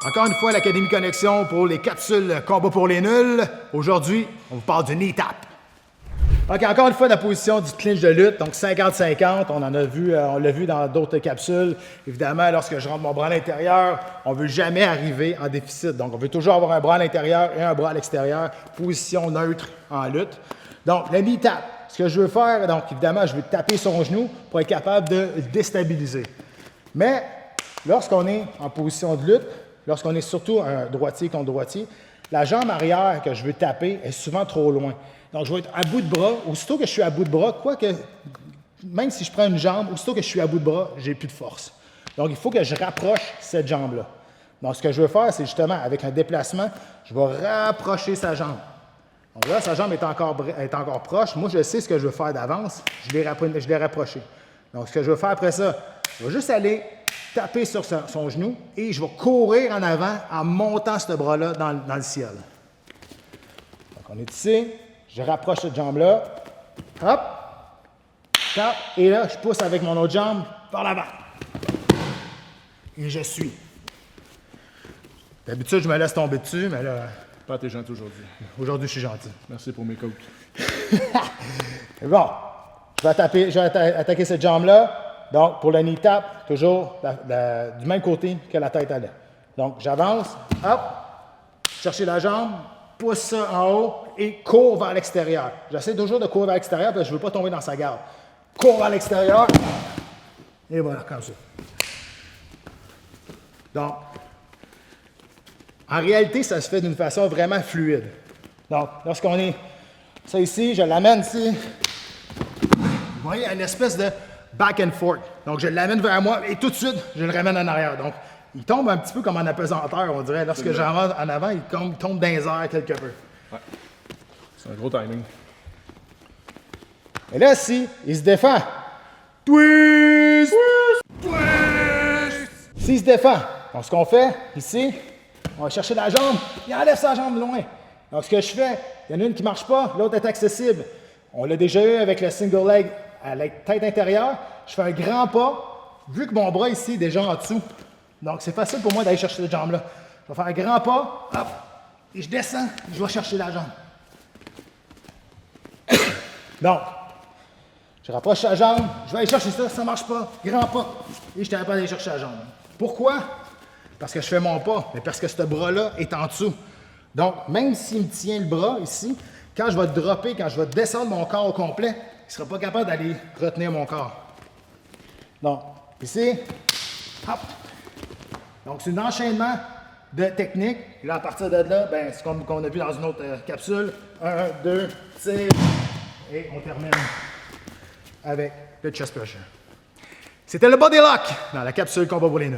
Encore une fois, l'Académie Connexion pour les capsules combat pour les nuls. Aujourd'hui, on vous parle du knee tap. Donc, encore une fois, la position du clinch de lutte, donc 50-50. On l'a vu dans d'autres capsules. Évidemment, lorsque je rentre mon bras à l'intérieur, on ne veut jamais arriver en déficit. Donc, on veut toujours avoir un bras à l'intérieur et un bras à l'extérieur. Position neutre en lutte. Donc, le knee tap. Ce que je veux faire, donc évidemment, je veux taper son genou pour être capable de le déstabiliser. Mais, lorsqu'on est en position de lutte, lorsqu'on est surtout un droitier contre droitier, la jambe arrière que je veux taper est souvent trop loin. Donc, je vais être à bout de bras. Aussitôt que je suis à bout de bras, même si je prends une jambe, aussitôt que je suis à bout de bras, j'ai plus de force. Donc, il faut que je rapproche cette jambe-là. Donc, ce que je veux faire, c'est justement, avec un déplacement, je vais rapprocher sa jambe. Donc là, sa jambe est encore proche. Moi, je sais ce que je veux faire d'avance. Je l'ai rapproché. Donc, ce que je veux faire après ça, je vais juste aller taper sur son genou et je vais courir en avant en montant ce bras-là dans le ciel. Donc, on est ici. Je rapproche cette jambe-là. Hop. Tape. Et là, je pousse avec mon autre jambe par l'avant. Et je suis. D'habitude, je me laisse tomber dessus, mais là... Pas t'es gentil aujourd'hui. Aujourd'hui, je suis gentil. Merci pour mes coachs. Bon. Je vais attaquer cette jambe-là. Donc, pour le knee tap, toujours du même côté que la tête allait. Donc, j'avance. Hop. Chercher la jambe. Pousse ça en haut et cours vers l'extérieur. J'essaie toujours de courir vers l'extérieur parce que je ne veux pas tomber dans sa garde. Cours vers l'extérieur. Et voilà, comme ça. Donc, en réalité, ça se fait d'une façon vraiment fluide. Donc, lorsqu'on est ça ici, je l'amène ici. Vous voyez, il y a une espèce de back and forth. Donc, je l'amène vers moi et tout de suite, je le ramène en arrière. Donc, il tombe un petit peu comme en apesanteur, on dirait. Lorsque j'en rentre en avant, il tombe dans les airs quelque peu. Ouais. C'est un gros timing. Et là, si il se défend, twist! Twist! S'il se défend, donc ce qu'on fait ici, on va chercher la jambe, il enlève sa jambe loin. Donc ce que je fais, il y en a une qui ne marche pas, l'autre est accessible. On l'a déjà eu avec le single leg à la tête intérieure. Je fais un grand pas, vu que mon bras ici est déjà en dessous. Donc, c'est facile pour moi d'aller chercher cette jambe-là. Je vais faire un grand pas, hop, et je descends, je vais chercher la jambe. Donc, je rapproche la jambe, je vais aller chercher ça, ça ne marche pas, grand pas, et je suis capable d'aller chercher la jambe. Pourquoi? Parce que je fais mon pas, mais parce que ce bras-là est en dessous. Donc, même s'il me tient le bras ici, quand je vais dropper, quand je vais descendre mon corps au complet, il ne sera pas capable d'aller retenir mon corps. Donc, ici, hop. Donc, c'est un enchaînement de techniques. Et là, à partir de là, ben, c'est comme on a vu dans une autre capsule. 1, 2, tire. Et on termine avec le chest pressure. C'était le Body Lock dans la capsule combat pour les nuls.